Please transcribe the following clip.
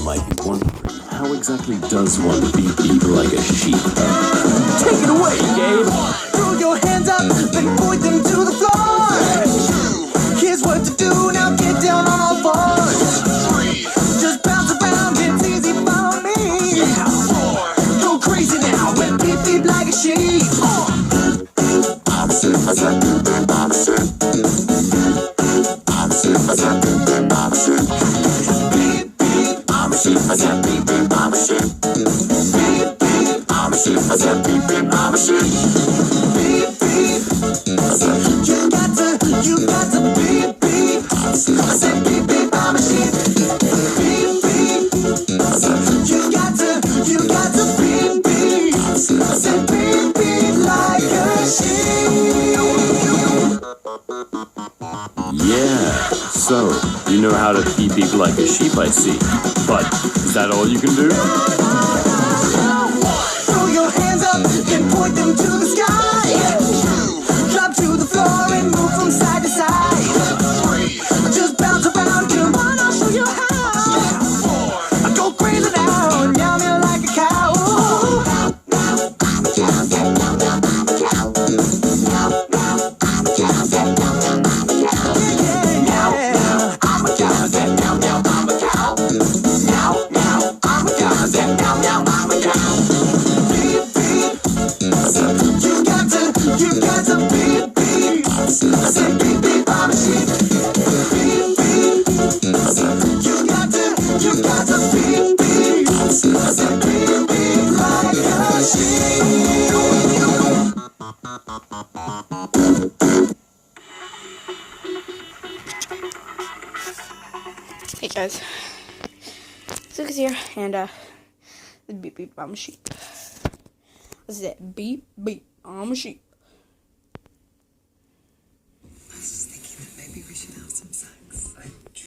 might be wondering, how exactly does one beep like a sheep? Take it away, Gabe! Throw your hands up and point them to the floor. Here's what to do, now get down on all fours. Just bounce around, it's easy for me. Go crazy now and beep beep like a sheep. You got to beep beep. I said beep beep, I'm a sheep. Beep beep. You got to beep beep. I said beep beep like a sheep. Yeah, so, you know how to beep like a sheep, I see. But, is that all you can do? Throw your hands up and point them to the sky. Drop to the floor and move from side to side. Just bounce around, come on, I'll show you how. Go crazy now, meow meow like a cow. You got to beep beep. I said beep beep, I'm a sheep. Beep beep. You got to beep beep. I said beep beep like a sheep. Hey guys, Lucas here, and beep beep, I'm a sheep. This is it. Beep beep, I'm a sheep.